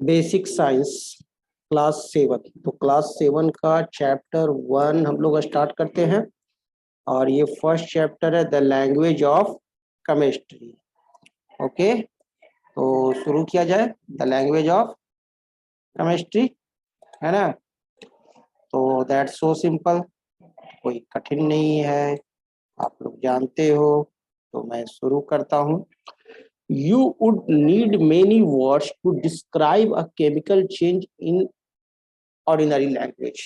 Basic science class 7। तो class 7 का chapter 1 हम लोग स्टार्ट करते हैं और ये फर्स्ट चैप्टर है the language of chemistry. Okay, तो शुरू किया जाए। द लैंग्वेज ऑफ केमिस्ट्री, है ना। तो दैट्स सो सिंपल, कोई कठिन नहीं है, आप लोग जानते हो। तो मैं शुरू करता हूँ। You would need many words to describe a chemical change in ordinary language.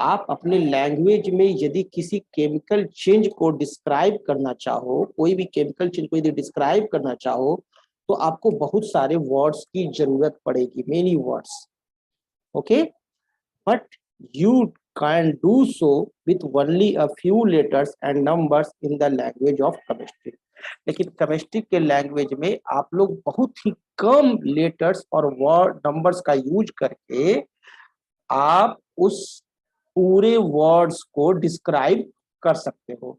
आप अपने लैंग्वेज में यदि किसी केमिकल चेंज को डिस्क्राइब करना चाहो, कोई भी केमिकल चेंज को यदि डिस्क्राइब करना चाहो, तो आपको बहुत सारे वर्ड्स की जरूरत पड़ेगी, many words. Okay, but you can do so with only a few letters and numbers in the language of chemistry. लेकिन केमिस्ट्री के लैंग्वेज में आप लोग बहुत ही कम लेटर्स और वर्ड नंबर्स का यूज करके आप उस पूरे वर्ड्स को डिस्क्राइब कर सकते हो।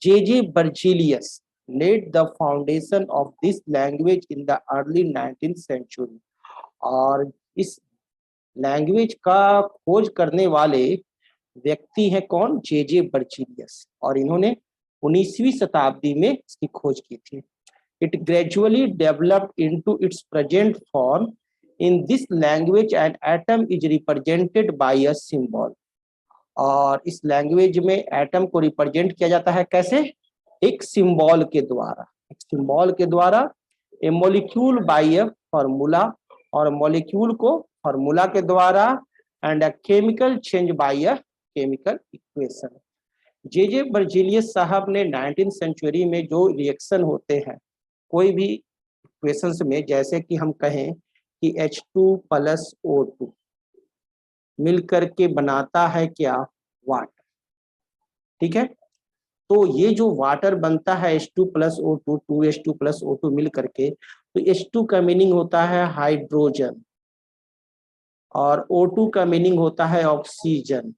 जे Berzelius laid the foundation of this language in the early 19th century। और इस लैंग्वेज का खोज करने वाले व्यक्ति हैं कौन? जे बर्जीलियस। और इन्होंने 19वीं शताब्दी में इसकी खोज की थी। It gradually developed into its present form. In this language an atom is represented by a symbol. और इस लैंग्वेज में एटम को रिप्रेजेंट किया जाता है कैसे? एक सिंबल के द्वारा। एक सिंबल के द्वारा। ए मॉलिक्यूल बाय अ फार्मूला, और मॉलिक्यूल को फार्मूला के द्वारा। And a chemical change bye a chemical equation. J Berzelius साहब ने 19th सेंचुरी में जो रिएक्शन होते हैं कोई भी इक्वेशंस में, जैसे कि हम कहें कि H2 + O2 मिलकर के बनाता है क्या? वाटर। ठीक है, तो ये जो वाटर बनता है H2 + O2, 2H2 + O2 मिल करके, तो H2 का मीनिंग होता है हाइड्रोजन और O2 का मीनिंग होता है ऑक्सीजन।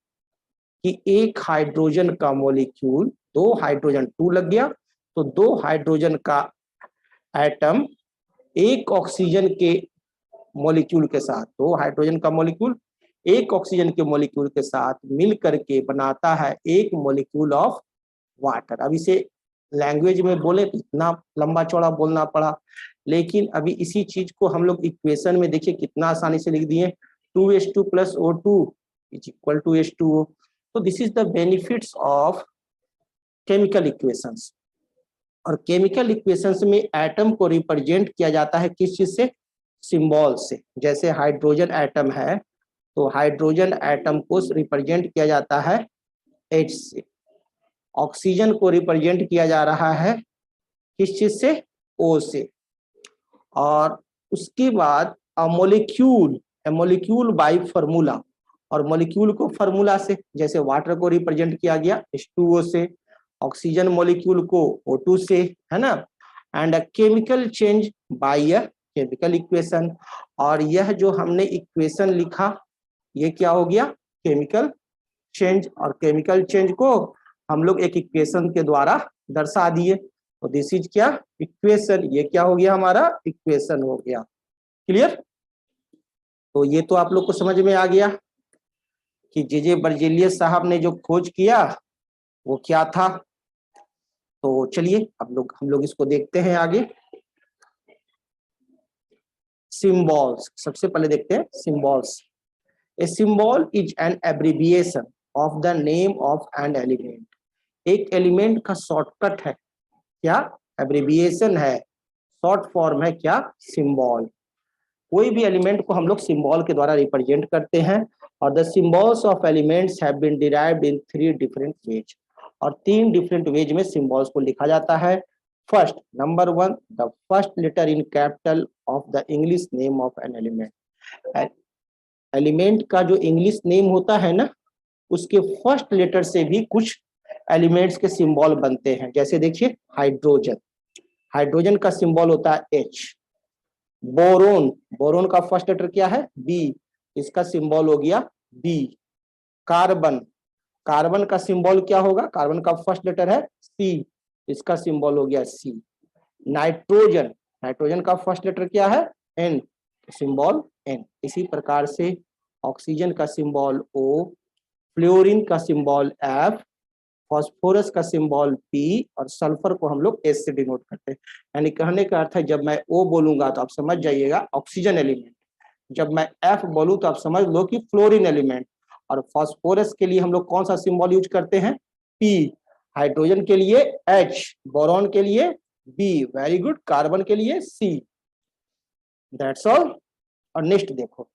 कि एक हाइड्रोजन का मॉलिक्यूल, दो हाइड्रोजन 2 लग गया, तो दो हाइड्रोजन का एटम एक ऑक्सीजन के मॉलिक्यूल के साथ, दो हाइड्रोजन का मॉलिक्यूल एक ऑक्सीजन के मॉलिक्यूल के साथ मिल करके बनाता है एक मॉलिक्यूल ऑफ वाटर। अब इसे लैंग्वेज में बोले तो इतना लंबा चौड़ा बोलना पड़ा, लेकिन अभी इसी चीज को हम लोग इक्वेशन में देखिए कितना आसानी से लिख दिए। 2H2 + O2 = H2O। तो this is the benefits of chemical equations. और केमिकल इक्वेशंस में एटम को रिप्रेजेंट किया जाता है किस चीज से? सिंबल से। जैसे हाइड्रोजन एटम है, तो हाइड्रोजन एटम को रिप्रेजेंट किया जाता है H से। ऑक्सीजन को रिप्रेजेंट किया जा रहा है किस चीज से? O से। और उसके बाद अ मॉलिक्यूल बाय फार्मूला, और मॉलिक्यूल को फार्मूला से, जैसे वाटर को रिप्रेजेंट किया गया H2O से, ऑक्सीजन मॉलिक्यूल को O2 से, है ना। And a chemical change bye a chemical equation. और यह जो हमने इक्वेशन लिखा ये क्या हो गया? Chemical change. और केमिकल चेंज को हम लोग एक इक्वेशन के द्वारा दर्शा दिए, तो दिस इज क्या? इक्वेशन। ये क्या हो गया? हमारा इक्वेशन हो गया। क्लियर? तो ये तो आप लोग को समझ में आ गया कि जे बर्जीलियस साहब ने जो खोज किया वो क्या था। तो चलिए अब हम लोग इसको देखते हैं आगे। सिंबल्स, सबसे पहले देखते हैं symbols. A symbol is an abbreviation of the name of an element. एक एलिमेंट का शॉर्टकट है क्या? एब्रिविएशन है, शॉर्ट फॉर्म है क्या? सिंबल। कोई भी एलिमेंट को हम लोग सिंबल के द्वारा रिप्रेजेंट करते हैं। और the symbols of elements have been derived in 3 different ways. और 3 डिफरेंट वेज में सिंबल्स को लिखा जाता है। First, number 1, the first letter in capital of the English name of an element. Element का जो इंग्लिश नेम होता है ना, उसके फर्स्ट लेटर से भी कुछ एलिमेंट्स के सिंबल बनते हैं। जैसे देखिए हाइड्रोजन, हाइड्रोजन का सिंबल होता है H। बोरोन, बोरोन का फर्स्ट लेटर क्या है? B, इसका सिंबल हो गया B। कार्बन, कार्बन का सिंबल क्या होगा? कार्बन का फर्स्ट लेटर है C, इसका सिंबल हो गया C। नाइट्रोजन, नाइट्रोजन का फर्स्ट लेटर क्या है? N, symbol N। इसी प्रकार से ऑक्सीजन का सिंबल O, फ्लोरीन का सिंबल F, फास्फोरस का सिंबल P और सल्फर को हम लोग S से डिनोट करते हैं। यानी कहने का अर्थ है जब मैं O बोलूंगा तो आप समझ जाइएगा ऑक्सीजन एलिमेंट, जब मैं F बोलूं तो आप समझ लो कि फ्लोरीन एलिमेंट, और फास्फोरस के लिए हम लोग कौन सा सिंबल यूज करते हैं? P, हाइड्रोजन के लिए H, बोरॉन के लिए B, वेरी गुड, कार्बन के लिए C। That's all. और नेक्स्ट देखो,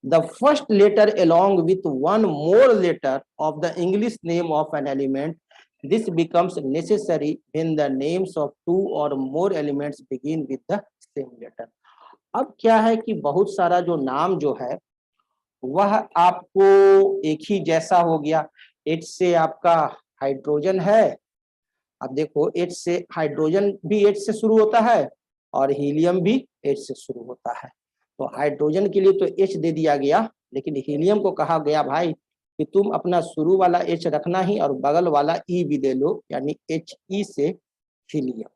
the first letter along with one more letter of the English name of an element, this becomes necessary when the names of two or more elements begin with the same letter। अब क्या है कि बहुत सारा जो नाम जो है वह आपको एक ही जैसा हो गया। H से आपका हाइड्रोजन है, अब देखो H से हाइड्रोजन भी H से शुरू होता है और हीलियम भी H से शुरू होता है। तो हाइड्रोजन के लिए तो H दे दिया गया, लेकिन हीलियम को कहा गया भाई कि तुम अपना शुरू वाला H रखना ही और बगल वाला E भी दे लो, यानी He से हीलियम।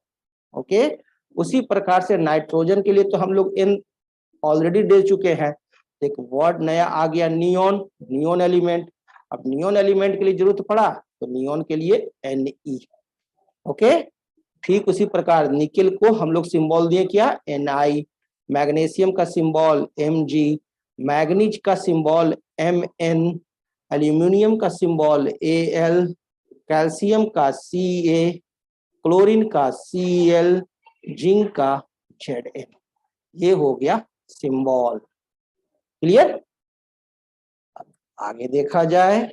ओके, उसी प्रकार से नाइट्रोजन के लिए तो हम लोग N ऑलरेडी दे चुके हैं। एक वर्ड नया आ गया, नियोन, नियोन एलिमेंट। अब नियोन एलिमेंट के लिए जरूरत पड़ा तो नियोन के लिए Ne। ओके, ठीक उसी प्रकार निकेल को हम लोग सिंबल दिए क्या? Ni, मैग्नीशियम का सिंबल Mg, मैग्नीज का सिंबल Mn, एल्यूमिनियम का सिंबल Al, कैल्शियम का Ca, क्लोरीन का Cl, जिंक का Zn। ये हो गया सिंबल। क्लियर? आगे देखा जाए,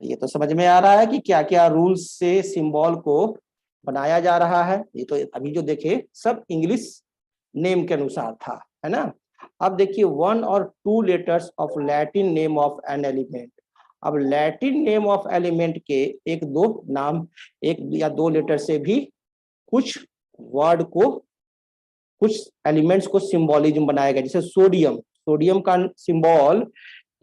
ये तो समझ में आ रहा है कि क्या क्या रूल्स से सिंबल को बनाया जा रहा है। ये तो अभी जो देखे सब इंग्लिश नेम के अनुसार था, है ना। अब देखिए, 1 और 2 letters of Latin name of an element. अब लैटिन नेम ऑफ एलिमेंट के एक दो नाम, एक या दो लेटर से भी कुछ वर्ड को, कुछ एलिमेंट्स को सिंबॉलिज्म बनाया गया। जैसे सोडियम, सोडियम का सिंबल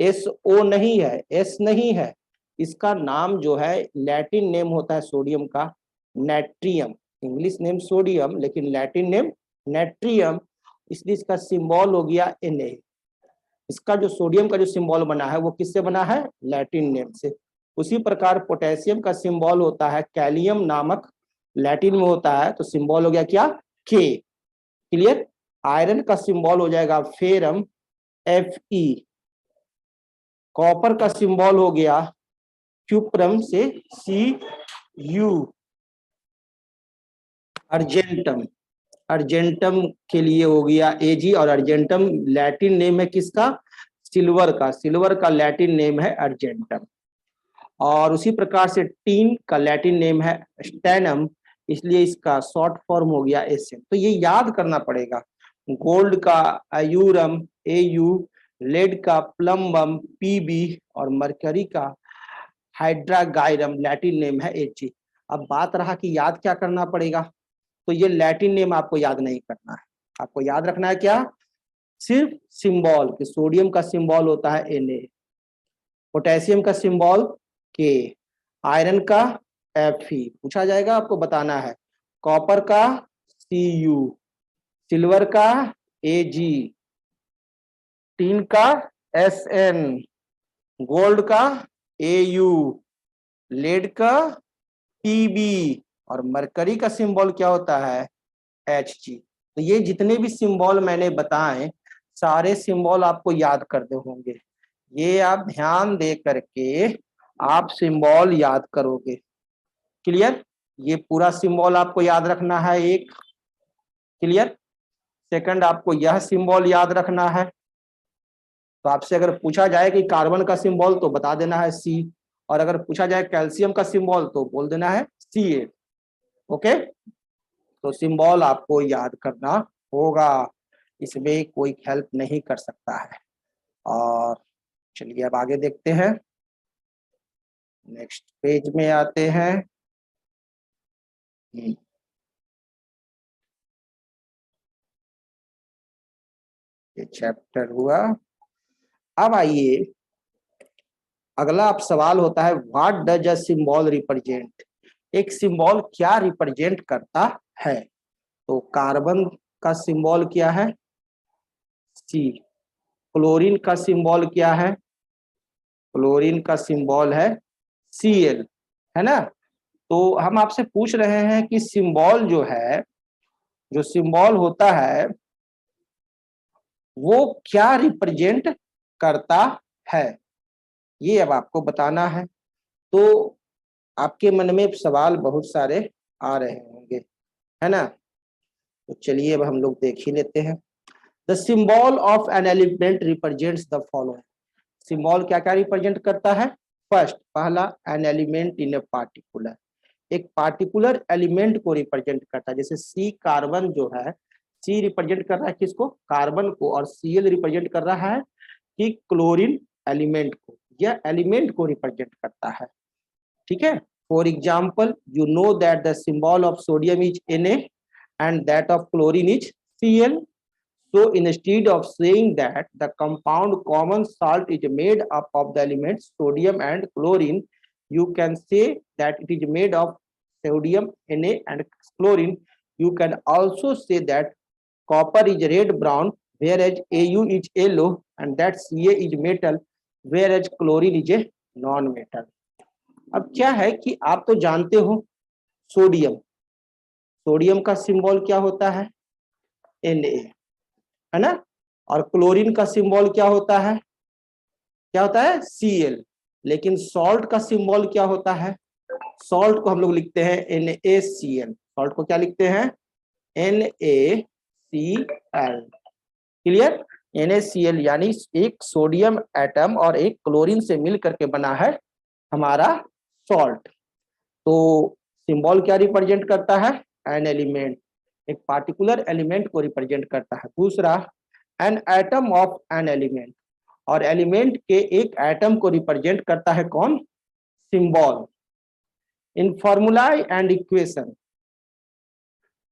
SO नहीं है, S नहीं है, इसका नाम जो है लैटिन नेम होता है सोडियम का नेट्रियम। इंग्लिश नेम सोडियम लेकिन लैटिन नेम नेट्रियम, इसलिए इसका सिंबल हो गया Na। इसका जो सोडियम का जो सिंबल बना है वो किससे बना है? लैटिन नेम से। उसी प्रकार पोटेशियम का सिंबल होता है कैलियम नामक, लैटिन में होता है, तो सिंबल हो गया क्या? K। क्लियर? आयरन का सिंबल हो जाएगा फेरम, Fe। कॉपर का सिंबल हो गया क्यूप्रम से Cu। अर्जेंटम, अर्जेंटम के लिए हो गया Ag, और अर्जेंटम लैटिन नेम है किसका? सिल्वर का, सिल्वर का लैटिन नेम है अर्जेंटम। और उसी प्रकार से टीन का लैटिन नेम है स्टेनम, इसलिए इसका शॉर्ट फॉर्म हो गया Sn। तो ये याद करना पड़ेगा। गोल्ड का आयूरम Au, लेड का प्लम्बम Pb और मरकरी का हाइड्रागायरम लैटिन नेम है Ag। अब बात रहा कि याद क्या करना पड़ेगा, तो ये लैटिन नेम आपको याद नहीं करना है, आपको याद रखना है क्या? सिर्फ सिंबल कि सोडियम का सिंबल होता है Na, पोटेशियम का सिंबल K, आयरन का Fe, पूछा जाएगा आपको बताना है, कॉपर का Cu, सिल्वर का Ag, टीन का Sn, गोल्ड का Au, लेड का Pb और मरकरी का सिंबल क्या होता है? Hg। तो ये जितने भी सिंबल मैंने बताए सारे सिंबल आपको याद करने होंगे। ये आप ध्यान दे करके आप सिंबल याद करोगे। क्लियर? ये पूरा सिंबल आपको याद रखना है एक। क्लियर? सेकंड, आपको यह सिंबल याद रखना है। तो आपसे अगर पूछा जाए कि कार्बन का सिंबल तो बता देना है C, और अगर पूछा जाए कैल्शियम का सिंबल तो बोल देना है Ca। ओके, तो सिंबल आपको याद करना होगा, इसमें कोई हेल्प नहीं कर सकता है। और चलिए अब आगे देखते हैं, नेक्स्ट पेज में आते हैं। ये चैप्टर हुआ। अब आइए अगला अब सवाल होता है, what does a symbol represent? एक सिंबल क्या रिप्रेजेंट करता है? तो कार्बन का सिंबल क्या है? C। क्लोरीन का सिंबल क्या है? क्लोरीन का सिंबल है Cl, है ना। तो हम आपसे पूछ रहे हैं कि सिंबल जो है, जो सिंबल होता है वो क्या रिप्रेजेंट करता है, ये अब आपको बताना है। तो आपके मन में सवाल बहुत सारे आ रहे होंगे, है ना। तो चलिए अब हम लोग देख ही लेते हैं। The symbol of an element represents the following. Symbol क्या क्या रिप्रेजेंट करता है? फर्स्ट, पहला, an element in a particular, एक पार्टिकुलर एलिमेंट को रिप्रेजेंट करता है। जैसे सी कार्बन जो है, सी रिप्रेजेंट कर रहा है किसको? कार्बन को, और Cl रिप्रेजेंट कर रहा है कि क्लोरीन एलिमेंट को। यह एलिमेंट को रिप्रेजेंट करता है, ठीक है। For example, you know that the symbol of sodium is Na and that of chlorine is Cl. So instead of saying that the compound common salt is made up of the elements sodium and chlorine, you can say that it is made of sodium, Na and chlorine. You can also say that copper is red brown, whereas Au is yellow, and that Ca is metal, whereas chlorine is a non-metal. अब क्या है कि आप तो जानते हो sodium, sodium का symbol क्या होता है? Na, है ना। और क्लोरीन का सिंबल क्या होता है? क्या होता है? Cl। लेकिन सॉल्ट का सिंबल क्या होता है? सॉल्ट को हम लोग लिखते हैं NaCl। सॉल्ट को क्या लिखते हैं? NaCl। क्लियर? NaCl यानी एक सोडियम एटम और एक क्लोरीन से मिल करके बना है हमारा सॉल्ट। तो सिंबल क्या रिप्रेजेंट करता है? एन एलिमेंट, एक पार्टिकुलर एलिमेंट को रिप्रेजेंट करता है। दूसरा, an atom of an element, और एलिमेंट के एक एटम को रिप्रेजेंट करता है कौन? Symbol. In formulae and equation,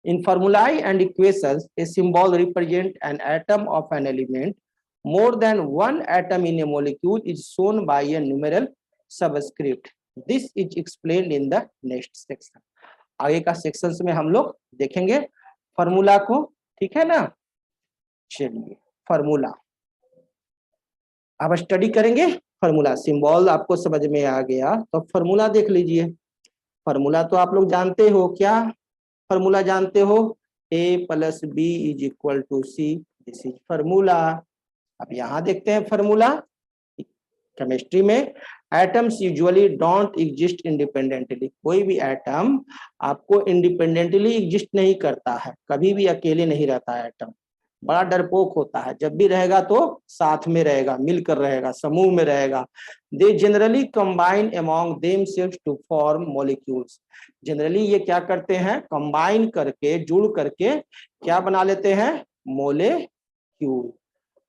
in formulae and equations, a symbol represent an atom of an element. More than one atom in a molecule is shown by a numeral subscript. This is explained in the next section. आगे का sections में हम लोग देखेंगे formula को, ठीक है ना। चलिए फॉर्मूला अब स्टडी करेंगे। फॉर्मूला, सिंबल आपको समझ में आ गया तो फॉर्मूला देख लीजिए। फॉर्मूला तो आप लोग जानते हो, क्या फॉर्मूला जानते हो? A + B = C, this is formula. अब यहाँ देखते हैं फॉर्मूला। केमिस्ट्री में atoms usually don't exist independently, कोई भी एटम आपको इंडिपेंडेंटली एग्जिस्ट नहीं करता है, कभी भी अकेले नहीं रहता है एटम। बड़ा डरपोक होता है, जब भी रहेगा तो साथ में रहेगा, मिलकर रहेगा, समूह में रहेगा। They generally combine among themselves to form molecules. Generally ये क्या करते हैं? कंबाइन करके, जुड़ करके क्या बना लेते हैं? मॉलिक्यूल।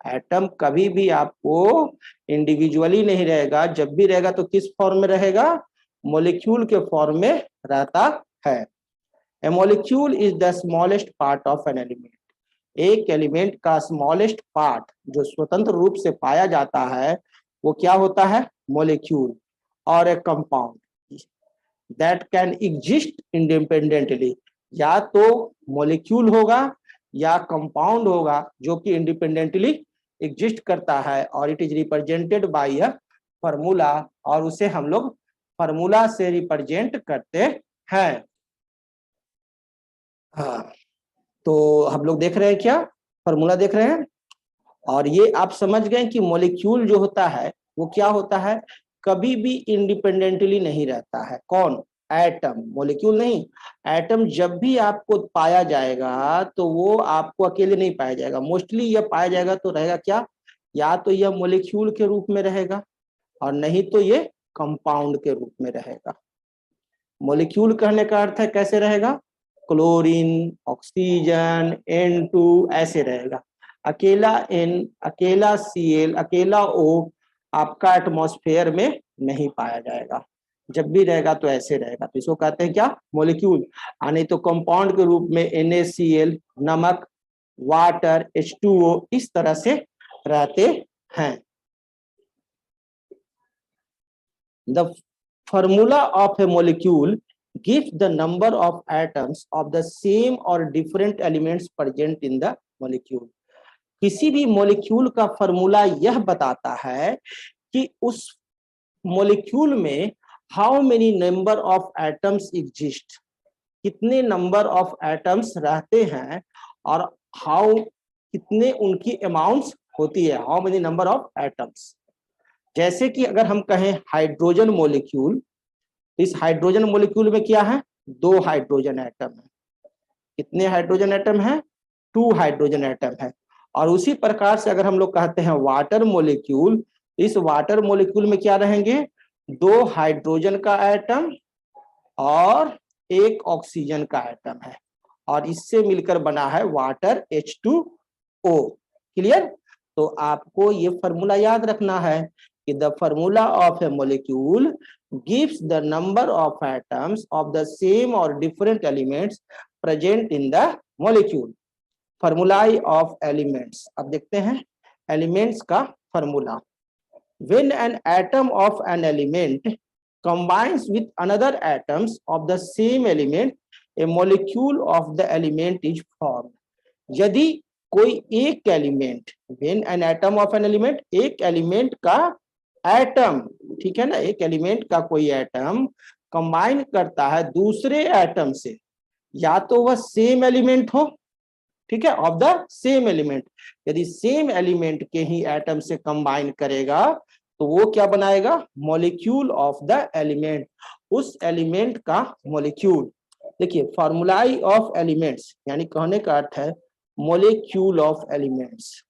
एटम कभी भी आपको इंडिविजुअली नहीं रहेगा, जब भी रहेगा तो किस फॉर्म में रहेगा? मॉलिक्यूल के फॉर्म में रहता है। A molecule is the smallest part of an element. एक एलिमेंट का स्मॉलेस्ट पार्ट जो स्वतंत्र रूप से पाया जाता है वो क्या होता है? मॉलिक्यूल। और ए compound that can exist independently, या तो मॉलिक्यूल होगा या कंपाउंड होगा जो कि इंडिपेंडेंटली एग्जिस्ट करता है, और it is represented by a formula, और उसे हम लोग फॉर्मूला से रिप्रेजेंट करते हैं। हाँ, तो हम लोग देख रहे हैं क्या? फॉर्मूला देख रहे हैं। और ये आप समझ गए कि मॉलिक्यूल जो होता है वो क्या होता है? कभी भी इंडिपेंडेंटली नहीं रहता है। कौन? एटम, मॉलिक्यूल नहीं। एटम जब भी आपको पाया जाएगा तो वो आपको अकेले नहीं पाया जाएगा, मोस्टली यह पाया जाएगा तो रहेगा क्या? या तो यह मॉलिक्यूल के रूप में रहेगा, और नहीं तो ये कंपाउंड के रूप में रहेगा। मॉलिक्यूल कहने का अर्थ है कैसे रहेगा? क्लोरीन, ऑक्सीजन, N2 ऐसे रहेगा। अकेला N, अकेला Cl, अकेला O आपका एटमॉस्फेयर में नहीं पाया जाएगा। जब भी रहेगा तो ऐसे रहेगा, तो इसको कहते हैं क्या? मॉलिक्यूल। नहीं तो कंपाउंड के रूप में NaCl, नमक, वाटर, H2O इस तरह से रहते हैं। The formula of a molecule gives the number of atoms of the same or different elements present in the molecule. किसी भी मॉलिक्यूल का फॉर्मूला यह बताता है कि उस मॉलिक्यूल में how many number of atoms exist, कितने नंबर ऑफ एटम्स रहते हैं, और हाउ कितने उनकी अमाउंट्स होती है, how many number of atoms. जैसे कि अगर हम कहें हाइड्रोजन मॉलिक्यूल, इस हाइड्रोजन मॉलिक्यूल में क्या है, 2 हाइड्रोजन एटम है। कितने हाइड्रोजन एटम है, 2 हाइड्रोजन एटम है। और उसी प्रकार से अगर हम लोग कहते हैं वाटर मॉलिक्यूल, इस वाटर मॉलिक्यूल में क्या रहेंगे, 2 हाइड्रोजन का एटम और 1 ऑक्सीजन का एटम है, और इससे मिलकर बना है वाटर H2O। क्लियर। तो आपको ये फॉर्मूला याद रखना है कि the formula of a molecule gives the number of atoms of the same और different elements present in the molecule. Formulae of elements, अब देखते हैं एलिमेंट्स का formula. When an atom of an element combines with another atoms of the same element, a molecule of the element is formed. यदि कोई एक element, when an atom of an element, एक element का atom, ठीक है ना, एक element का कोई एटम कंबाइन करता है दूसरे एटम से, या तो वह सेम एलिमेंट हो, ठीक है, ऑफ द सेम एलिमेंट। यदि सेम एलिमेंट के ही एटम से कंबाइन करेगा तो वो क्या बनाएगा, मॉलिक्यूल ऑफ द एलिमेंट, उस एलिमेंट का मॉलिक्यूल। देखिए फॉर्मूलाई ऑफ एलिमेंट्स यानी कहने का अर्थ है molecule of elements.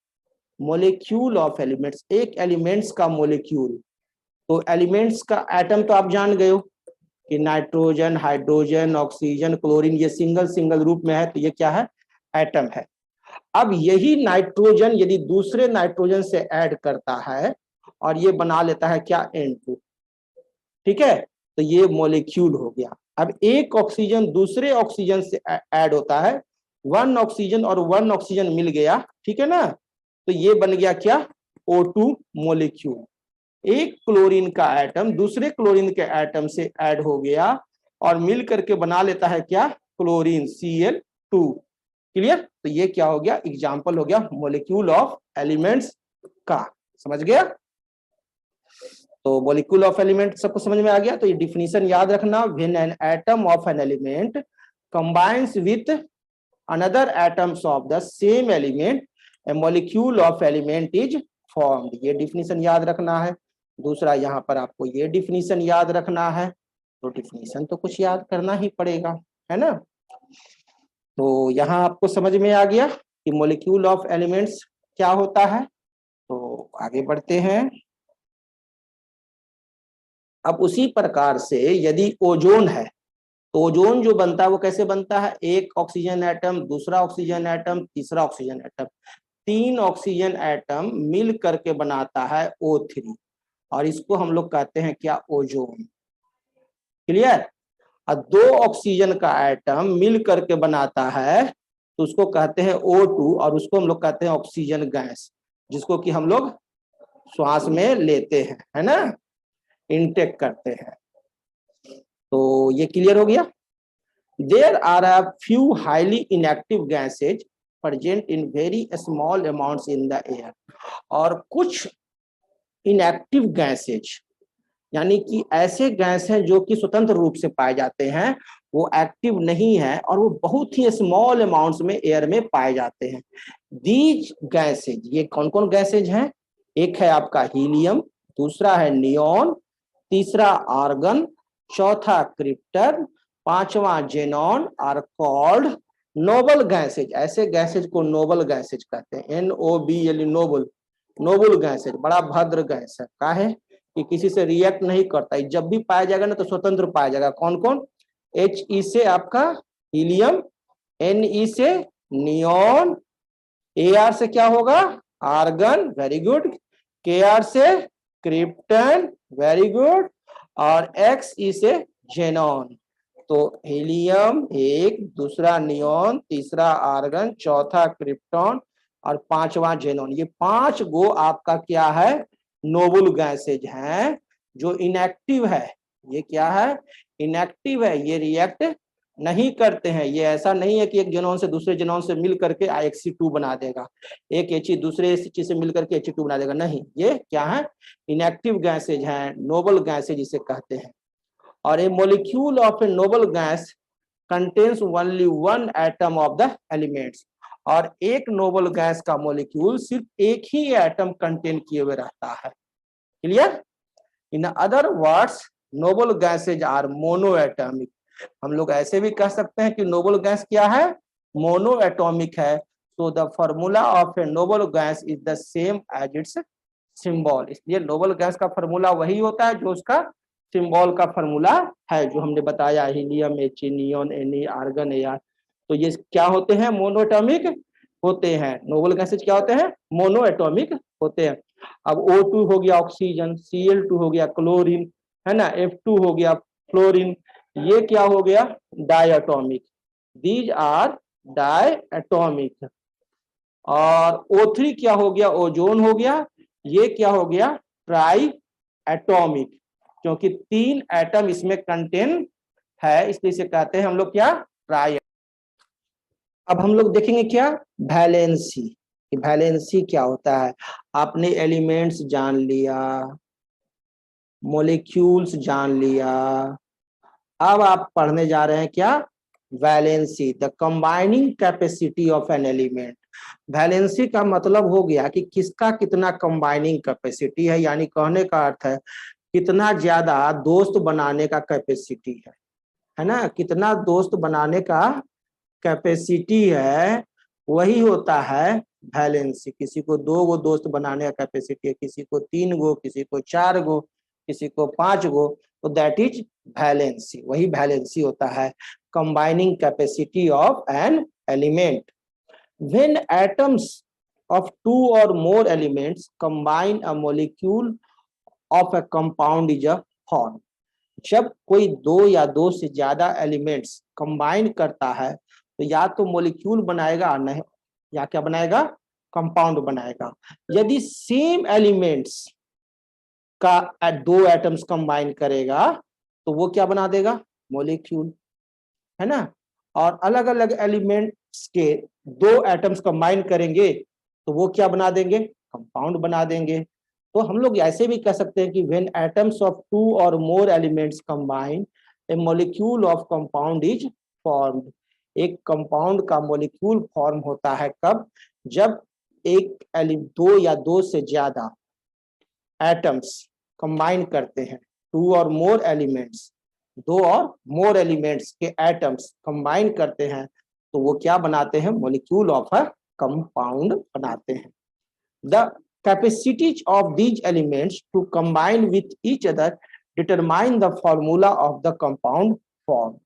Molecule of elements, एक एलिमेंट्स का मॉलिक्यूल। तो एलिमेंट्स का एटम तो आप जान गए हो कि नाइट्रोजन, हाइड्रोजन, ऑक्सीजन, क्लोरीन, ये सिंगल सिंगल रूप में है, तो ये क्या है, एटम है। अब यही नाइट्रोजन यदि दूसरे नाइट्रोजन से ऐड करता है और ये बना लेता है क्या, N2, ठीक है, तो ये मॉलिक्यूल हो गया। अब एक ऑक्सीजन दूसरे ऑक्सीजन से ऐड होता है, 1 ऑक्सीजन और 1 ऑक्सीजन मिल गया, ठीक है ना, तो ये बन गया क्या, O2 मॉलिक्यूल। एक क्लोरीन का एटम दूसरे क्लोरीन के एटम से ऐड हो गया और मिल करके बना लेता है क्या, क्लोरीन, Cl2। क्लियर। तो ये क्या हो गया, एग्जाम्पल हो गया मॉलिक्यूल ऑफ एलिमेंट्स का। समझ गया। तो मॉलिक्यूल ऑफ एलिमेंट सबको समझ में आ गया। तो ये डिफिनीशन याद रखना, when an atom of an element combines with another atoms of the same element, A molecule of element is formed. ये डिफिनीशन याद रखना है। दूसरा यहाँ पर आपको ये डिफिनीशन याद रखना है। तो डिफिनीशन तो कुछ याद करना ही पड़ेगा, है ना। तो यहाँ आपको समझ में आ गया कि मॉलिक्यूल ऑफ एलिमेंट्स क्या होता है। तो आगे बढ़ते हैं। अब उसी प्रकार से यदि ओजोन है, तो ओजोन जो बनता है वो कैसे बनता है, एक ऑक्सीजन एटम, दूसरा ऑक्सीजन एटम, तीसरा ऑक्सीजन एटम, 3 ऑक्सीजन एटम मिल करके बनाता है O3, और इसको हम लोग कहते हैं क्या, ओजोन। क्लियर। और 2 ऑक्सीजन का एटम मिल करके बनाता है तो उसको कहते हैं O2, और उसको हम लोग कहते हैं ऑक्सीजन गैस, जिसको कि हम लोग श्वास में लेते हैं, है ना, इनटेक करते हैं। तो ये क्लियर हो गया। There are a few highly inactive gases present in very small amounts in the air. और कुछ इनएक्टिव गैसेज यानी कि ऐसे गैस हैं जो कि स्वतंत्र रूप से पाए जाते हैं, वो एक्टिव नहीं है और वो बहुत ही स्मॉल अमाउंट्स में एयर में पाए जाते हैं। दीज गैसेज, ये कौन कौन गैसेज हैं, एक है आपका हीलियम, दूसरा है नियॉन, तीसरा आर्गन, चौथा क्रिप्टन, पांचवा xenon, are called noble gases. ऐसे गैसेज को नोबल गैसेज कहते हैं, NOBL, नोबल, नोबल गैसेज, बड़ा भद्र गैस है, का है कि किसी से रिएक्ट नहीं करता, जब भी पाया जाएगा ना तो स्वतंत्र पाया जाएगा। कौन कौन, He से आपका हीलियम, Ne से नियॉन, Ar से क्या होगा, आर्गन, वेरी गुड, Kr से क्रिप्टन, वेरी गुड, और Xe से जेनॉन। तो हीलियम एक, दूसरा नियॉन, तीसरा आर्गन, चौथा क्रिप्टॉन और पांचवा जेनॉन। ये 5 गो आपका क्या है, नोबल गैसेज हैं जो इनएक्टिव है। ये क्या है, इनएक्टिव है, ये रिएक्ट नहीं करते हैं। ये ऐसा नहीं है कि एक जेनॉन से दूसरे जेनॉन से मिल करके Xe2 बना देगा, एक He दूसरे He से मिल करके He2 बना देगा, नहीं। ये क्या है, इनएक्टिव गैसेज हैं, नोबल गैसेज जिसे कहते हैं। और a molecule of a noble gas contains only one atom of the elements, और एक नोबल गैस का मॉलिक्यूल सिर्फ एक ही एटम कंटेन किए हुए रहता है। Clear? In other words noble gases are mono atomic. हम लोग ऐसे भी कह सकते हैं कि नोबल गैस क्या है, मोनो एटॉमिक है। तो the formula of a noble gas is the same as its symbol. इसलिए नोबल गैस का फॉर्मूला वही होता है जो उसका सिंबल का फॉर्मूला है, जो हमने बताया, helium, He, neon, Ne, argon, Ar। तो ये क्या होते हैं, मोनो एटॉमिक होते हैं। नोबल गैसेज क्या होते हैं, मोनो एटॉमिक होते हैं। अब O2 हो गया ऑक्सीजन, Cl2 हो गया क्लोरीन, है ना, F2 हो गया फ्लोरीन, ये क्या हो गया, डायटोमिक। These are diatomic. और O3 क्या हो गया, ओजोन हो गया, ये क्या हो गया, ट्राई एटॉमिक, क्योंकि 3 एटम इसमें कंटेन है, इसलिए इसे कहते हैं हम लोग क्या, ट्राई। अब हम लोग देखेंगे क्या, वैलेंसी। वैलेंसी क्या होता है। आपने एलिमेंट्स जान लिया, मॉलिक्यूल्स जान लिया, अब आप पढ़ने जा रहे हैं क्या, valency, the combining capacity of an element. Valency का मतलब हो गया कि किसका कितना कंबाइनिंग कैपेसिटी है, यानी कहने का अर्थ है कितना ज्यादा दोस्त बनाने का कैपेसिटी है ना, कितना दोस्त बनाने का कैपेसिटी है, वही होता है वैलेंसी। किसी को 2 गो दोस्त बनाने का कैपेसिटी है, किसी को 3 गो, किसी को 4 गो, किसी को 5 गो, तो दैट इज वैलेंसी। वही वैलेंसी होता है, combining capacity of an element. When atoms of 2 or more elements combine, a molecule of a compound is a formed। जब कोई 2 या 2 से ज्यादा एलिमेंट्स कंबाइन करता है तो या तो मॉलिक्यूल बनाएगा, नहीं, या क्या बनाएगा, कंपाउंड बनाएगा। यदि सेम एलिमेंट्स का 2 एटम्स कंबाइन करेगा तो वो क्या बना देगा, मॉलिक्यूल, है ना। और अलग अलग एलिमेंट्स के 2 एटम्स कंबाइन करेंगे तो वो क्या बना देंगे, कंपाउंड बना देंगे। तो हम लोग ऐसे भी कह सकते हैं कि व्हेन एटम्स ऑफ 2 और more elements combine, A molecule of compound is formed. एक कंपाउंड का मॉलिक्यूल फॉर्म होता है कब, जब 2 या 2 से ज्यादा एटम्स कंबाइन करते हैं, 2 और मोर एलिमेंट्स, 2 और मोर एलिमेंट्स के एटम्स कंबाइन करते हैं तो वो क्या बनाते हैं, मॉलिक्यूल ऑफ अ कंपाउंड बनाते हैं। The capacities of these elements to combine with each other determine the formula of the compound form.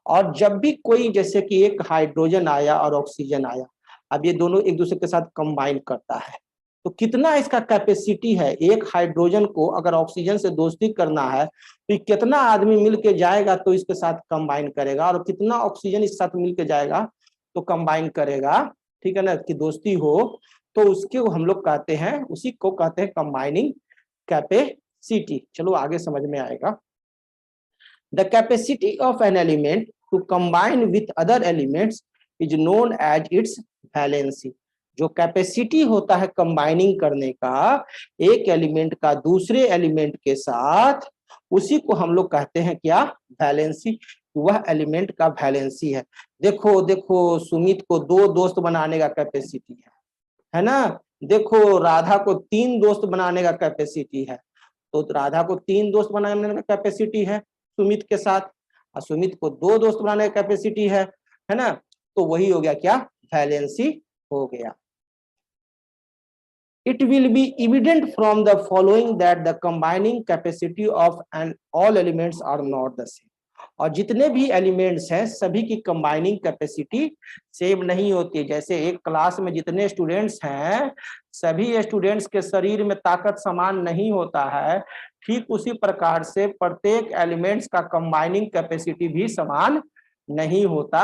और जब भी कोई, जैसे कि एक हाइड्रोजन आया और ऑक्सीजन आया, अब ये दोनों एक दूसरे के साथ कंबाइन करता है तो कितना इसका कैपेसिटी है। एक हाइड्रोजन को अगर ऑक्सीजन से दोस्ती करना है तो कितना आदमी मिलके जाएगा तो इसके साथ कंबाइन करेगा, और कितना ऑक्सीजन इसके साथ मिलके जाएगा तो कंबाइन करेगा, ठीक है ना, कि दोस्ती हो, तो उसके हम लोग कहते हैं, उसी को कहते हैं कंबाइनिंग कैपेसिटी। चलो आगे समझ में आएगा। The capacity of an element to combine with other elements is known as its valency. जो कैपेसिटी होता है कंबाइनिंग करने का एक एलिमेंट का दूसरे एलिमेंट के साथ, उसी को हम लोग कहते हैं क्या, वैलेंसी। वह एलिमेंट का वैलेंसी है। देखो देखो, सुमित को 2 दोस्त बनाने का कैपेसिटी है ना। देखो राधा को 3 दोस्त बनाने का कैपेसिटी है, तो राधा को 3 दोस्त बनाने का कैपेसिटी है सुमित के साथ, और सुमित को 2 दोस्त बनाने का कैपेसिटी है ना। तो वही हो गया क्या, वैलेंसी हो गया। It will be evident from the following that the combining capacity of all elements are not the same। और जितने भी एलिमेंट्स हैं सभी की कंबाइनिंग कैपेसिटी सेम नहीं होती। जैसे एक क्लास में जितने स्टूडेंट्स हैं सभी स्टूडेंट्स के शरीर में ताकत समान नहीं होता है, ठीक उसी प्रकार से प्रत्येक एलिमेंट्स का कंबाइनिंग कैपेसिटी भी समान नहीं होता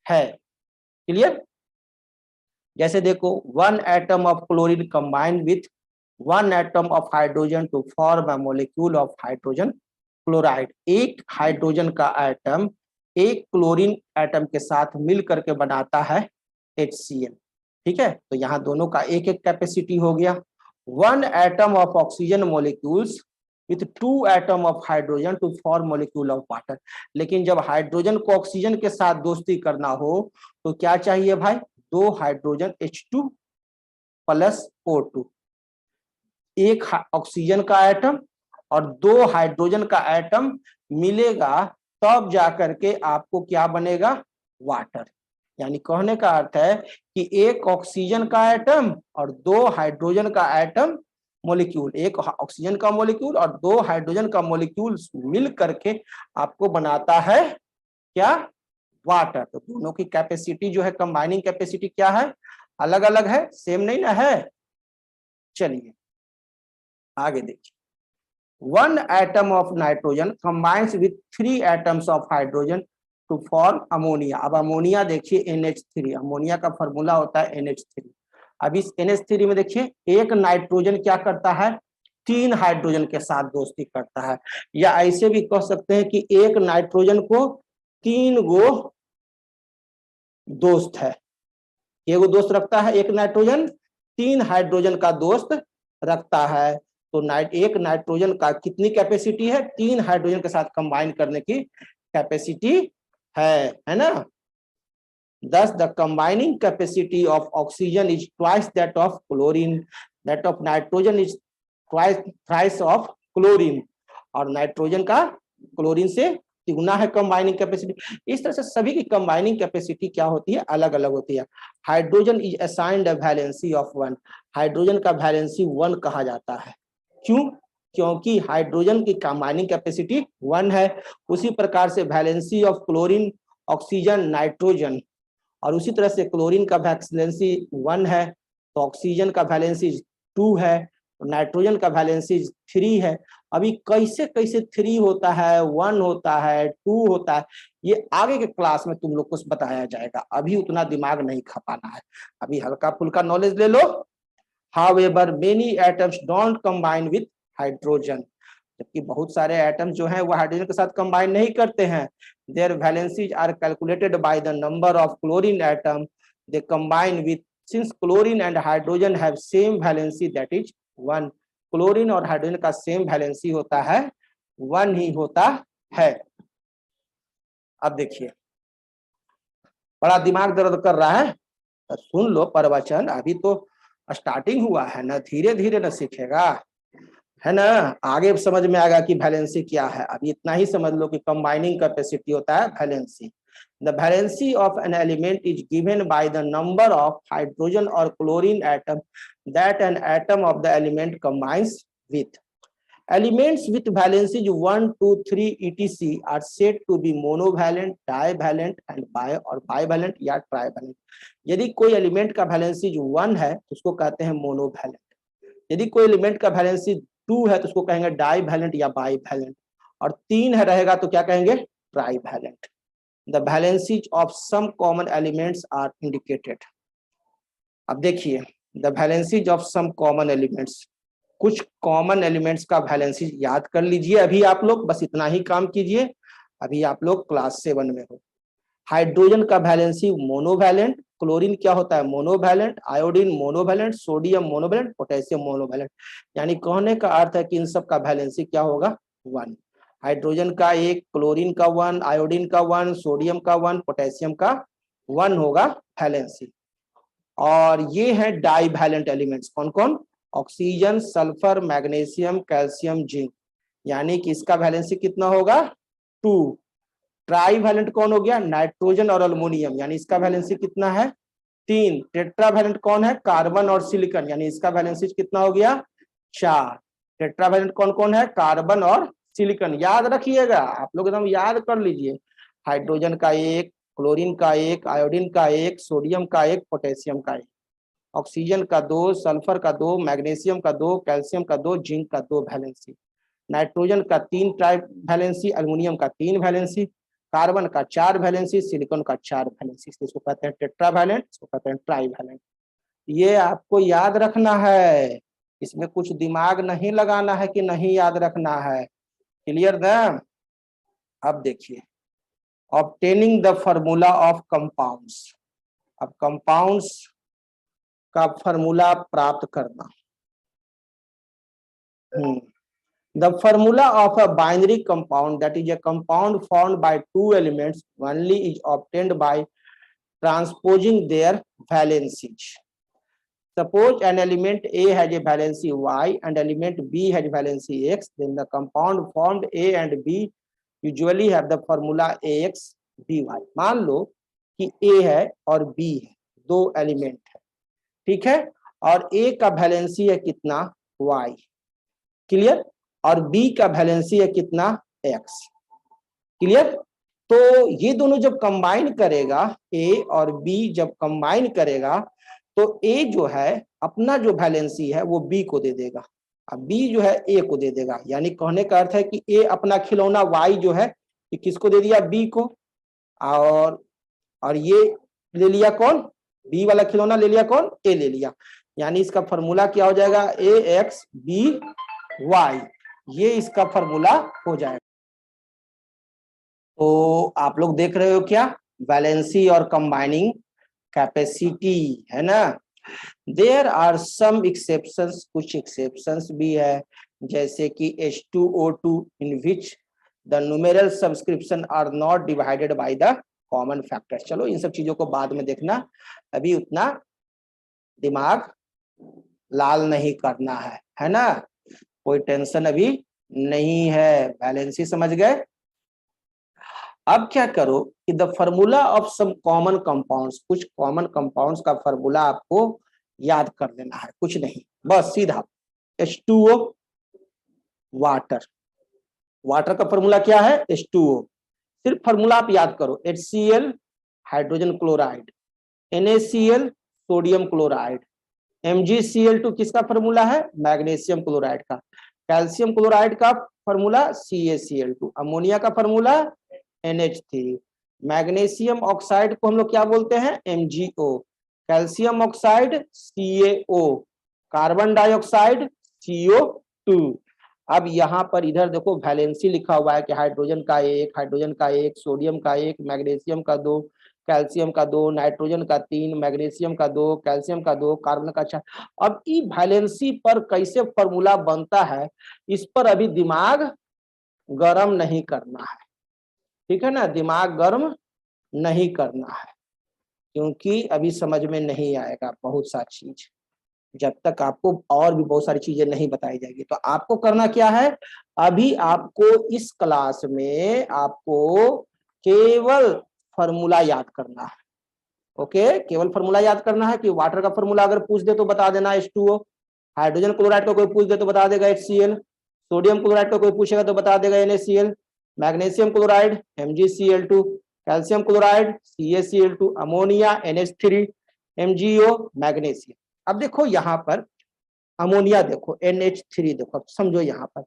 है। क्लियर? जैसे देखो, 1 atom of chlorine combine with 1 atom of hydrogen to form a molecule of hydrogen chloride. एक हाइड्रोजन का एटम एक क्लोरीन एटम के साथ मिल करके बनाता है HCl। ठीक है, तो यहाँ दोनों का एक एक कैपेसिटी हो गया। 1 atom of oxygen molecules with 2 atom of hydrogen to form molecule of water. लेकिन जब हाइड्रोजन को ऑक्सीजन के साथ दोस्ती करना हो तो क्या चाहिए भाई, 2 हाइड्रोजन H2 प्लस O2, एक ऑक्सीजन का एटम और 2 हाइड्रोजन का एटम मिलेगा, तब जाकर के आपको क्या बनेगा, वाटर। यानी कहने का अर्थ है कि एक ऑक्सीजन का एटम और 2 हाइड्रोजन का एटम मॉलिक्यूल, एक ऑक्सीजन का मॉलिक्यूल और 2 हाइड्रोजन का मॉलिक्यूल मिल करके आपको बनाता है क्या, वाटर। तो दोनों की कैपेसिटी जो है, कंबाइनिंग कैपेसिटी क्या है, अलग अलग है, सेम नहीं ना है। चलिए आगे देखिए, 1 atom of nitrogen combines with 3 atoms of hydrogen to form ammonia. अब अमोनिया देखिए NH3, अमोनिया का फॉर्मूला होता है NH3। अब इस NH3 में देखिए एक नाइट्रोजन क्या करता है, 3 हाइड्रोजन के साथ दोस्ती करता है, या ऐसे भी कह सकते हैं कि एक नाइट्रोजन को 3 गो दोस्त है, एक दोस्त रखता है, एक नाइट्रोजन 3 हाइड्रोजन का दोस्त रखता है। तो एक नाइट्रोजन का कितनी कैपेसिटी है, 3 हाइड्रोजन के साथ कंबाइन करने की कैपेसिटी है ना। Thus the combining capacity of oxygen is twice that of chlorine, that of nitrogen is thrice of chlorine, और नाइट्रोजन का क्लोरीन से तिगुना है कंबाइनिंग कैपेसिटी। इस तरह से सभी की कंबाइनिंग कैपेसिटी क्या होती है, अलग अलग होती है। Hydrogen is assigned a valency of 1, hydrogen का वैलेंसी 1 कहा जाता है। क्यों, क्योंकि हाइड्रोजन की कंबाइनिंग कैपेसिटी 1 है। उसी प्रकार से valency of chlorine, oxygen, nitrogen, और उसी तरह से क्लोरीन का वैलेंसी 1 है, तो ऑक्सीजन का वैलेंसी 2 है, नाइट्रोजन का वैलेंसी 3 है। अभी कैसे कैसे 3 होता है, 1 होता है, 2 होता है, ये आगे के क्लास में तुम लोग को बताया जाएगा। अभी उतना दिमाग नहीं खपाना है, अभी हल्का फुल्का नॉलेज ले लो। However, many atoms don't combine with hydrogen, जबकि बहुत सारे एटम्स जो हैं वो हाइड्रोजन के साथ कंबाइन नहीं करते हैं। Their valencies are calculated by the number of chlorine atom they combine with. Since chlorine and hydrogen have same valency, that is 1, chlorine और हाइड्रोजन का सेम वैलेंसी होता है, 1 ही होता है। अब देखिए बड़ा दिमाग दर्द कर रहा है, तो सुन लो प्रवचन, अभी तो स्टार्टिंग हुआ है ना, धीरे धीरे ना सीखेगा, है ना। आगे समझ में आएगा कि वैलेंसी क्या है। अभी इतना ही समझ लो कि कंबाइनिंग कैपेसिटी होता है valency. The valency of an element is given by the number of hydrogen और chlorine atom that an atom of the element combines with. Elements with valencies 1, 2, 3 etc are said to be monovalent, divalent and bivalent या trivalent। यदि कोई element का valency 1 है तो उसको कहते हैं मोनोवैलेंट, यदि कोई एलिमेंट का वैलेंसी 2 है तो उसको कहेंगे डाइवैलेंट या बाइवैलेंट, और 3 है रहेगा तो क्या कहेंगे, trivalent. The valencies of some common elements are indicated. अब देखिए the valencies of some common elements, कुछ कॉमन एलिमेंट्स का वैलेंसी याद कर लीजिए। अभी आप लोग बस इतना ही काम कीजिए, अभी आप लोग क्लास 7 में हो। हाइड्रोजन का वैलेंसी मोनोवैलेंट, क्लोरीन क्या होता है, monovalent, iodine monovalent, sodium monovalent, potassium monovalent. यानी कहने का अर्थ है कि इन सब का वैलेंसी क्या होगा, 1। हाइड्रोजन का 1, क्लोरीन का 1, आयोडीन का 1, सोडियम का 1, पोटेशियम का 1 होगा वैलेंसी। और ये है डाइवैलेंट एलिमेंट्स, कौन कौन, oxygen, sulphur, magnesium, calcium, zinc, यानी कि इसका वैलेंसी कितना होगा, 2। ट्राइवैलेंट कौन हो गया, नाइट्रोजन और अल्युमिनियम, यानी इसका वैलेंसी कितना है, 3। टेट्रावैलेंट कौन है, कार्बन और सिलिकॉन, यानी इसका वैलेंसी कितना हो गया, 4। टेट्रावैलेंट कौन कौन है, कार्बन और सिलिकॉन, याद रखिएगा आप लोग, एकदम याद कर लीजिए। हाइड्रोजन का 1, क्लोरीन का 1, आयोडीन का 1, सोडियम का 1, पोटेशियम का 1, ऑक्सीजन का 2, सल्फर का 2, मैग्नीशियम का 2, कैल्शियम का 2, जिंक का 2 वैलेंसी। नाइट्रोजन का 3 ट्राई वैलेंसी, अल्युमिनियम का 3 वैलेंसी, कार्बन का 4 वैलेंसी, सिलिकॉन का 4 वैलेंसी। इसको कहते हैं टेट्रावैलेंट, इसको कहते हैं ट्राइवैलेंट। ये आपको याद रखना है, इसमें कुछ दिमाग नहीं लगाना है कि नहीं याद रखना है। क्लियर ना। अब देखिए obtaining the formula of compounds. अब कंपाउंड्स का फॉर्मूला प्राप्त करना। The formula of a binary compound, that is a compound formed by two elements only, is obtained by transposing their valencies. Suppose an element A has a valency Y and element B has valency X, then the compound formed A and B usually have the formula AX BY. मान लो कि A है और B है, दो element है, ठीक है, और A का वैलेंसी है कितना Y, क्लियर, और B का वैलेंसी है कितना X, क्लियर। तो ये दोनों जब कंबाइन करेगा, A और B जब कंबाइन करेगा तो A जो है अपना जो वैलेंसी है वो B को दे देगा, अब B जो है A को दे देगा। यानी कहने का अर्थ है कि A अपना खिलौना Y जो है ये किसको दे दिया, B को, और ये ले लिया कौन, B वाला खिलौना ले लिया कौन, A ले लिया। यानी इसका फॉर्मूला क्या हो जाएगा, AX BY, ये इसका फॉर्मूला हो जाएगा। तो आप लोग देख रहे हो क्या, वैलेंसी और कंबाइनिंग कैपेसिटी है ना। देयर आर सम एक्सेप्शंस, कुछ एक्सेप्शंस भी है, जैसे कि H2O2 in which the numeral subscription are not divided by the common factor. चलो इन सब चीजों को बाद में देखना, अभी उतना दिमाग लाल नहीं करना है ना, कोई टेंशन अभी नहीं है, वैलेंसी समझ गए। अब क्या करो कि the formula of some common compounds, कुछ कॉमन कंपाउंड्स का फॉर्मूला आपको याद कर लेना है, कुछ नहीं, बस सीधा H2O वाटर, वाटर का फॉर्मूला क्या है H2O, सिर्फ फॉर्मूला आप याद करो, HCl hydrogen chloride, NaCl sodium chloride, MgCl2 किसका फॉर्मूला है, मैग्नीशियम क्लोराइड का, कैल्शियम क्लोराइड का फॉर्मूला CaCl2, अमोनिया का फॉर्मूला NH3, मैग्नीशियम ऑक्साइड को हम लोग क्या बोलते हैं MgO, calcium oxide CaO, carbon dioxide CO2। अब यहाँ पर इधर देखो वैलेंसी लिखा हुआ है कि हाइड्रोजन का एक, सोडियम का एक, मैग्नीशियम का 2, कैल्शियम का 2, नाइट्रोजन का 3, मैग्नीशियम का 2, कैल्शियम का 2, कार्बन का 4। अब ई वैलेंसी पर कैसे फॉर्मूला बनता है, इस पर अभी दिमाग गर्म नहीं करना है, ठीक है ना, दिमाग गर्म नहीं करना है, क्योंकि अभी समझ में नहीं आएगा बहुत सारी चीज, जब तक आपको और भी बहुत सारी चीजें नहीं बताई जाएगी। तो आपको करना क्या है, अभी आपको इस क्लास में आपको केवल फॉर्मूला याद करना है, ओके, केवल फॉर्मूला याद करना है कि वाटर का फॉर्मूला अगर पूछ दे तो बता देना H2O, हाइड्रोजन क्लोराइड का कोई पूछ दे तो बता देगा HCl, सोडियम क्लोराइड का कोई पूछेगा तो बता देगा NaCl, magnesium chloride MgCl2, calcium chloride CaCl2, ammonia NH3, MgO magnesium. अब देखो यहाँ पर अमोनिया देखो NH3 देखो, अब समझो यहाँ पर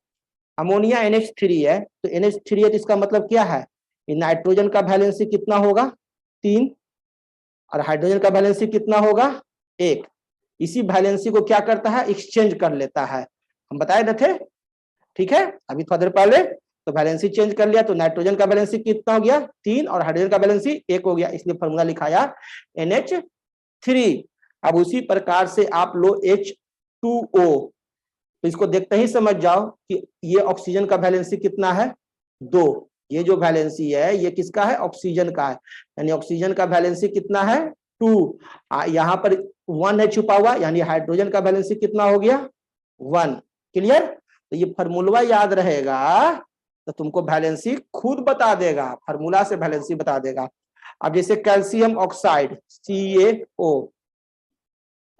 अमोनिया NH3 है, तो NH3 है तो इसका मतलब क्या है, नाइट्रोजन का वैलेंसी कितना होगा 3 और हाइड्रोजन का वैलेंसी कितना होगा 1, इसी वैलेंसी को क्या करता है एक्सचेंज कर लेता है, हम बताए न थे, ठीक है, अभी थोड़ा देर पहले। तो वैलेंसी चेंज कर लिया तो नाइट्रोजन का वैलेंसी कितना हो गया 3 और हाइड्रोजन का वैलेंसी 1 हो गया, इसलिए फॉर्मूला लिखाया NH3। अब उसी प्रकार से आप लो H2O, तो इसको देखते ही समझ जाओ कि ये ऑक्सीजन का वैलेंसी कितना है 2, ये जो वैलेंसी है ये किसका है ऑक्सीजन का है, यानी ऑक्सीजन का वैलेंसी कितना है 2, यहाँ पर 1 है छुपा हुआ, यानी हाइड्रोजन का वैलेंसी कितना हो गया 1, क्लियर। तो ये फॉर्मूला याद रहेगा तो तुमको वैलेंसी खुद बता देगा, फॉर्मूला से वैलेंसी बता देगा। अब जैसे कैल्शियम ऑक्साइड CaO,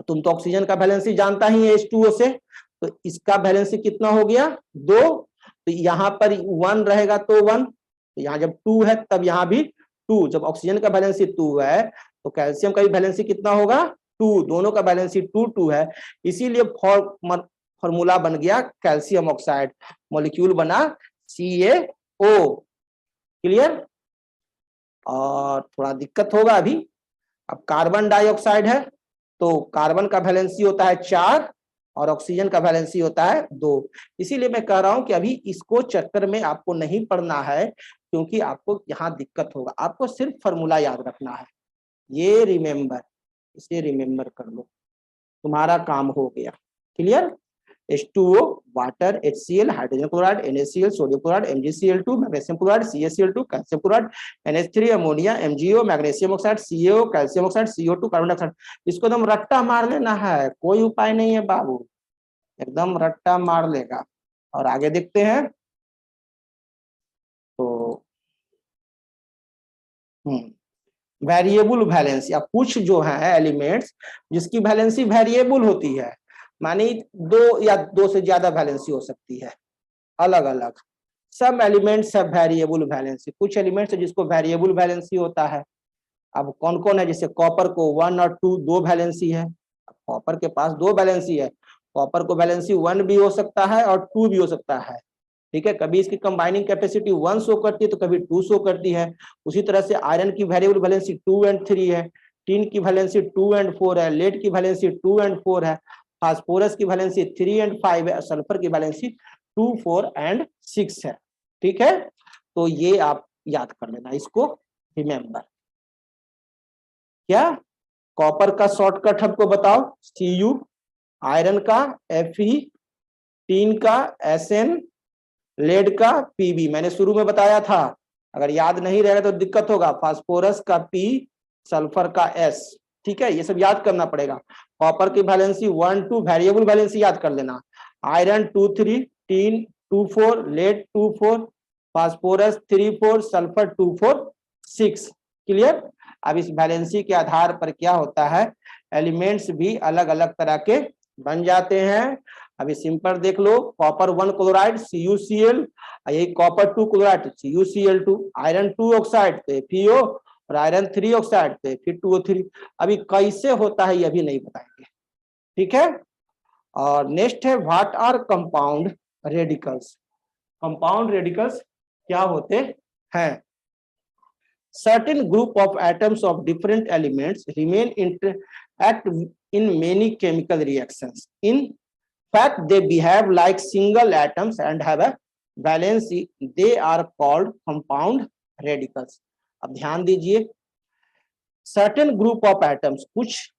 तुम तो ऑक्सीजन का वैलेंसी जानता ही है H2O से, तो इसका वैलेंसी कितना हो गया 2, तो यहाँ पर 1 रहेगा तो 1, तो यहाँ जब 2 है तब यहाँ भी 2, जब ऑक्सीजन का वैलेंसी 2 है तो कैल्शियम का भी वैलेंसी कितना होगा 2, दोनों का वैलेंसी 2 है, इसीलिए फॉर्मूला बन गया कैल्शियम ऑक्साइड, मॉलिक्यूल बना CaO, क्लियर। और थोड़ा दिक्कत होगा अभी, अब कार्बन डाइऑक्साइड है तो कार्बन का वैलेंसी होता है 4 और ऑक्सीजन का वैलेंसी होता है 2। इसीलिए मैं कह रहा हूं कि अभी इसको चक्कर में आपको नहीं पढ़ना है, क्योंकि आपको यहाँ दिक्कत होगा। आपको सिर्फ फॉर्मूला याद रखना है, ये रिमेंबर, इसे रिमेंबर कर लो, तुम्हारा काम हो गया। Clear? H2O water, HCl hydrogen chloride, NaCl sodium chloride, MgCl2 magnesium chloride, CaCl2 calcium chloride, NH3 ammonia, MgO magnesium oxide, CaO calcium oxide, CO2 carbon dioxide. इसको एकदम रट्टा मार लेना है, कोई उपाय नहीं है बाबू, एकदम रट्टा मार लेगा। और आगे देखते हैं तो वेरिएबल वैलेंसी। अब कुछ जो है एलिमेंट्स जिसकी वैलेंसी वेरिएबल होती है, मानी 2 या 2 से ज्यादा वैलेंसी हो सकती है अलग अलग। सब एलिमेंट्स है वेरिएबल वैलेंसी, कुछ एलिमेंट्स है जिसको वेरिएबल वैलेंसी होता है। अब कौन कौन है? जैसे कॉपर को 1 और 2 दो वैलेंसी है, कॉपर के पास 2 वैलेंसी है, कॉपर को वैलेंसी 1 भी हो सकता है और 2 भी हो सकता है। ठीक है, कभी इसकी कंबाइनिंग कैपेसिटी 1 शो करती है तो कभी 2 शो करती है। उसी तरह से आयरन की वेरिएबल वैलेंसी 2 और 3 है, टिन की वैलेंसी 2 और 4 है, लेड की वैलेंसी 2 और 4 है, फास्फोरस की वैलेंसी 3 और 5 है, सल्फर की वैलेंसी 2, 4 और 6 है। ठीक है, तो ये आप याद कर लेना, इसको रिमेंबर। क्या कॉपर का शॉर्टकट हमको बताओ? Cu, आयरन का Fe, टीन का Sn, लेड का Pb। मैंने शुरू में बताया था, अगर याद नहीं रहेगा तो दिक्कत होगा। फास्फोरस का P, सल्फर का S। ठीक है, ये सब याद करना पड़ेगा। कॉपर की वैलेंसी 1, 2 वेरिएबल वैलेंसी याद कर लेना। Iron 2, 3, tin 2, 4, lead 2, 4, phosphorus 3, 4, sulphur 2, 4, 6। Clear? अब इस वैलेंसी के आधार पर क्या होता है, एलिमेंट्स भी अलग अलग तरह के बन जाते हैं। अभी सिंपल देख लो, कॉपर 1 क्लोराइड CuCl, यही copper 2 chloride CuCl2, iron 2 oxide तो FeO, और आयरन 3 ऑक्साइड तो Fe2O3। अभी कैसे होता है ये अभी नहीं बताएंगे। ठीक है, और नेक्स्ट है what are compound radicals. Compound radicals क्या होते हैं? Certain group of atoms of different elements remain interact in many chemical reactions. In fact, they behave like single atoms and have a valency. They are called compound radicals. अब ध्यान दीजिए, certain group of atoms, कुछ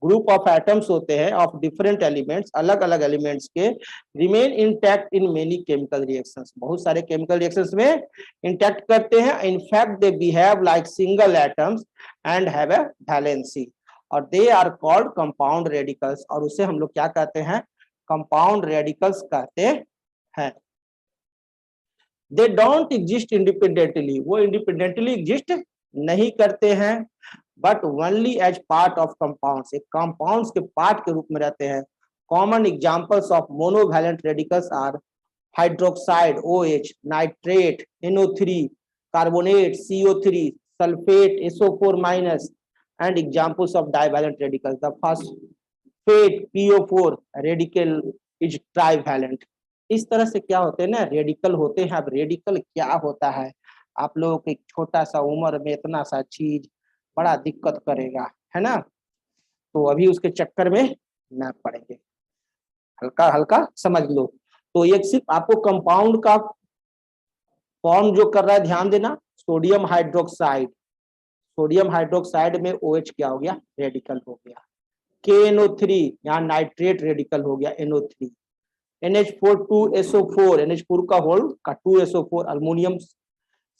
group of atoms होते हैं of different elements, अलग अलग elements के, remain intact in many chemical reactions, बहुत सारे केमिकल रिएक्शंस में इंटैक्ट करते हैं। In fact they behave like single atoms and have a valency, और they are called compound radicals, और उसे हम लोग क्या कहते हैं? कंपाउंड रेडिकल्स कहते हैं। दे डोंट एग्जिस्ट इंडिपेंडेंटली, वो इंडिपेंडेंटली एग्जिस्ट नहीं करते हैं, but only as part of compounds, एक कंपाउंड्स के पार्ट के रूप में रहते हैं। Common examples of monovalent radicals are hydroxide OH, nitrate NO3, carbonate CO3, sulphate SO4- and examples of divalent radicals, the phosphate PO4 radical is trivalent. इस तरह से क्या होते हैं ना, रेडिकल होते हैं। अब रेडिकल क्या होता है, आप लोगों के छोटा सा उम्र में इतना सा चीज बड़ा दिक्कत करेगा, है ना, तो अभी उसके चक्कर में ना पड़ेंगे, हल्का हल्का समझ लो। तो ये सिर्फ आपको कंपाउंड का फॉर्म जो कर रहा है ध्यान देना। सोडियम हाइड्रोक्साइड, सोडियम हाइड्रोक्साइड में OH क्या हो गया? रेडिकल हो गया। KNO3, यहाँ नाइट्रेट रेडिकल हो गया NO3। NH4 2SO4, NH4 का होल का 2SO4, aluminium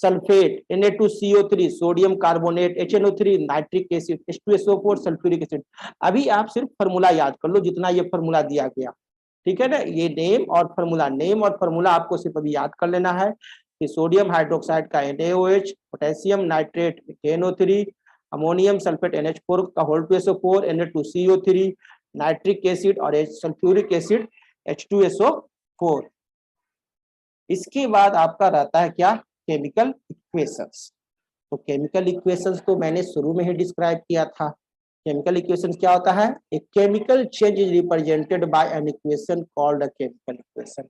sulphate Na2CO3, sodium carbonate HNO3, nitric acid H2SO4, sulphuric acid. अभी आप सिर्फ फार्मूला याद कर लो जितना ये फार्मूला दिया गया। ठीक है ना, ये नेम और फार्मूला, नेम और फार्मूला आपको सिर्फ अभी याद कर लेना है कि सोडियम हाइड्रोक्साइड का NaOH, potassium nitrate KNO3, ammonium sulphate NH4 का whole 2SO4, Na2CO3, nitric acid और सल्फ्यूरिक एसिड H2SO4। इसके बाद आपका रहता है क्या? Chemical equations. तो केमिकल इक्वेशंस तो मैंने शुरू में ही डिस्क्राइब किया था। केमिकल इक्वेशंस क्या होता है? A chemical change is represented by an equation called a chemical equation.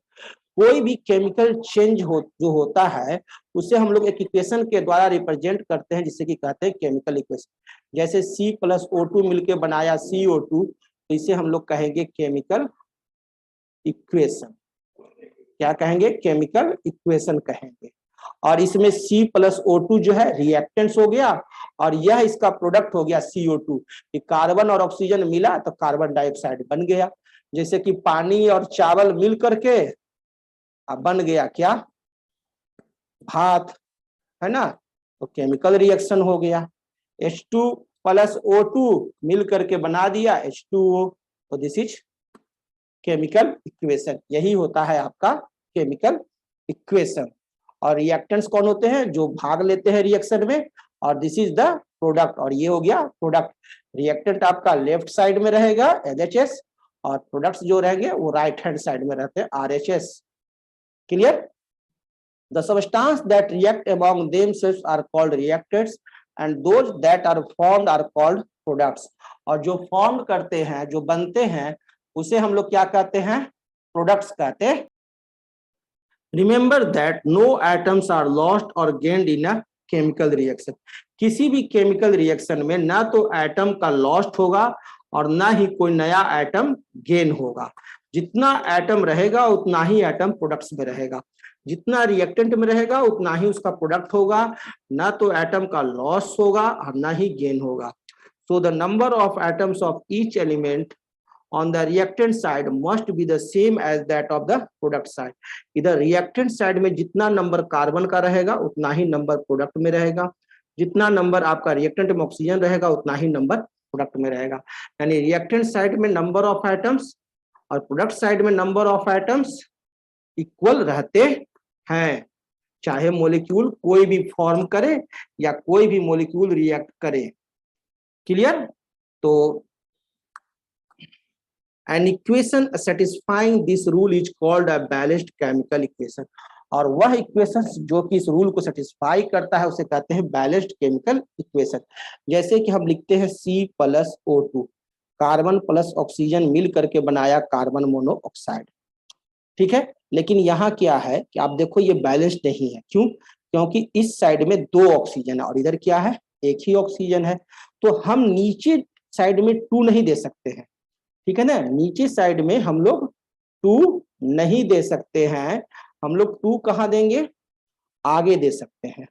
कोई भी केमिकल चेंज जो होता है उसे हम लोग एक इक्वेशन के द्वारा रिप्रेजेंट करते हैं, जिसे कि कहते हैं केमिकल इक्वेशन। जैसे C+O2 मिलके बनाया CO2, तो इसे हम लोग कहेंगे केमिकल इक्वेशन, क्या कहेंगे, केमिकल इक्वेशन कहेंगे। और इसमें C+O2 जो है रिएक्टेंट्स हो गया, और यह इसका प्रोडक्ट हो गया CO2। कि कार्बन और ऑक्सीजन मिला तो कार्बन डाइऑक्साइड बन गया। जैसे कि पानी और चावल मिल करके अब बन गया क्या, भात, है ना, तो केमिकल रिएक्शन हो गया। H2+O2 मिल करके बना दिया H2O, तो दिस इज केमिकल इक्वेशन। यही होता है आपका केमिकल इक्वेशन। और रिएक्टेंट्स कौन होते हैं, जो भाग लेते हैं रिएक्शन में, और दिस इज द प्रोडक्ट, और ये हो गया प्रोडक्ट। रिएक्टेंट आपका लेफ्ट साइड में रहेगा LHS, और प्रोडक्ट्स जो रहेंगे वो राइट हैंड साइड में रहते हैं RHS। Clear? The substance that react among themselves are called reactants and those that are formed are called products। और जो फॉर्म करते हैं, जो बनते हैं, उसे हम लोग क्या कहते हैं, प्रोडक्ट्स कहते हैं। Remember that no atoms are lost or gained in a chemical reaction। किसी भी केमिकल रिएक्शन में ना तो एटम का लॉस्ट होगा और ना ही कोई नया एटम गेन होगा। जितना एटम रहेगा उतना ही एटम प्रोडक्ट्स में रहेगा, जितना रिएक्टेंट में रहेगा उतना ही उसका प्रोडक्ट होगा, ना तो एटम का लॉस होगा और ना ही गेन होगा। So the number of atoms of each element on the reactant side must be the same as that of the product side। इधर रिएक्टेंट साइड में जितना नंबर कार्बन का रहेगा उतना ही नंबर प्रोडक्ट में रहेगा, जितना नंबर आपका रिएक्टेंट में ऑक्सीजन रहेगा उतना ही नंबर प्रोडक्ट में रहेगा। यानी रिएक्टेंट साइड में नंबर ऑफ एटम्स और प्रोडक्ट साइड में नंबर ऑफ एटम्स इक्वल रहते हैं, चाहे मॉलिक्यूल कोई भी फॉर्म करे या कोई भी मॉलिक्यूल रिएक्ट करे। क्लियर? तो an equation satisfying this rule is called a balanced chemical equation। और वह इक्वेशन जो कि इस रूल को सेटिस्फाई करता है उसे कहते हैं बैलेंस्ड केमिकल इक्वेशन। जैसे कि हम लिखते हैं C+O2, कार्बन प्लस ऑक्सीजन मिल करके बनाया कार्बन मोनोऑक्साइड। ठीक है, लेकिन यहाँ क्या है कि आप देखो ये बैलेंस्ड नहीं है। क्यों? क्योंकि इस साइड में 2 ऑक्सीजन है और इधर क्या है, 1 ही ऑक्सीजन है। तो हम नीचे साइड में 2 नहीं दे सकते हैं, ठीक है ना, नीचे साइड में हम लोग 2 नहीं दे सकते हैं। हम लोग 2 कहाँ देंगे, आगे दे सकते हैं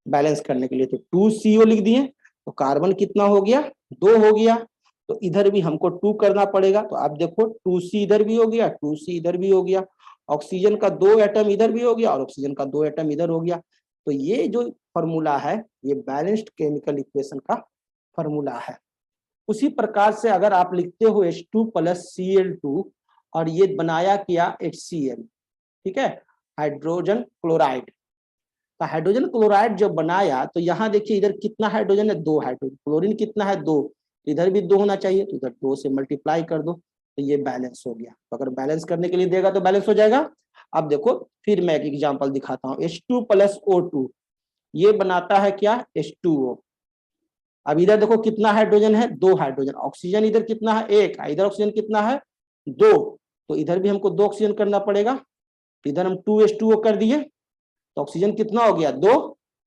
बैलेंस करने के लिए। तो 2CO लिख दिए, तो कार्बन कितना हो गया, 2 हो गया। तो इधर भी हमको 2 करना पड़ेगा। तो आप देखो 2C इधर भी हो गया, 2C इधर भी हो गया, ऑक्सीजन का 2 एटम इधर भी हो गया और ऑक्सीजन का 2 एटम इधर हो गया। तो ये जो फॉर्मूला है ये बैलेंस्ड केमिकल इक्वेशन का फॉर्मूला है। उसी प्रकार से अगर आप लिखते हो H2+Cl2 और ये बनाया क्या HCl, ठीक है, हाइड्रोजन क्लोराइड। तो हाइड्रोजन क्लोराइड जब बनाया तो यहाँ देखिए इधर कितना हाइड्रोजन है, 2 हाइड्रोजन, क्लोरीन कितना है 2, इधर भी 2 होना चाहिए, तो इधर 2 से मल्टीप्लाई कर दो तो ये बैलेंस हो गया। तो अगर बैलेंस करने के लिए देगा तो बैलेंस हो जाएगा। अब देखो फिर मैं एक एग्जांपल दिखाता हूँ। H2+O2 ये बनाता है क्या, H2O। अब इधर देखो कितना हाइड्रोजन है, 2 हाइड्रोजन, ऑक्सीजन इधर कितना है 1, इधर ऑक्सीजन कितना है 2, तो इधर भी हमको 2 ऑक्सीजन करना पड़ेगा। इधर हम 2H2O कर दिए तो ऑक्सीजन कितना हो गया 2,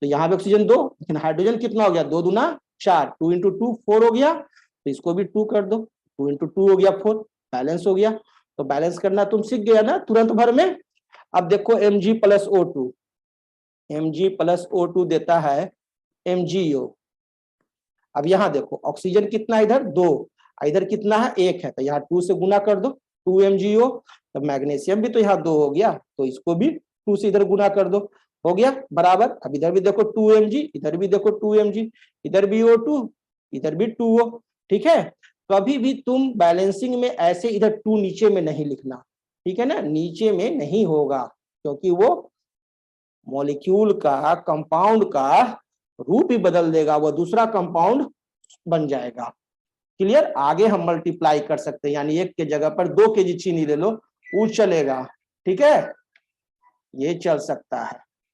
तो यहाँ भी ऑक्सीजन 2, लेकिन हाइड्रोजन कितना हो गया 2 दूना 4, 2 × 2 4 हो गया, तो इसको भी 2 कर दो, 2 × 2 हो गया 4, बैलेंस हो गया। तो बैलेंस करना तुम सीख गया ना तुरंत भर में। अब देखो Mg+O2, Mg+O2 देता है MgO। अब यहाँ देखो ऑक्सीजन कितना है इधर 2, इधर कितना है 1 है, तो यहाँ 2 से गुना कर दो 2 MgO। तो मैग्नीशियम भी तो यहाँ 2 हो गया, तो इसको भी 2 से इधर गुना कर दो, हो गया बराबर। अब इधर भी देखो 2 Mg, इधर भी देखो 2 Mg, इधर भी O2, इधर भी 2O। ठीक है, कभी भी तुम बैलेंसिंग में ऐसे इधर 2 नीचे में नहीं लिखना, ठीक है ना, नीचे में नहीं होगा, क्योंकि वो मॉलिक्यूल का, कंपाउंड का रूप ही बदल देगा, वो दूसरा कंपाउंड बन जाएगा। क्लियर? आगे हम मल्टीप्लाई कर सकते हैं, यानी 1 के जगह पर 2 kg चीनी ले लो, वो चलेगा, ठीक है, ये चल सकता है।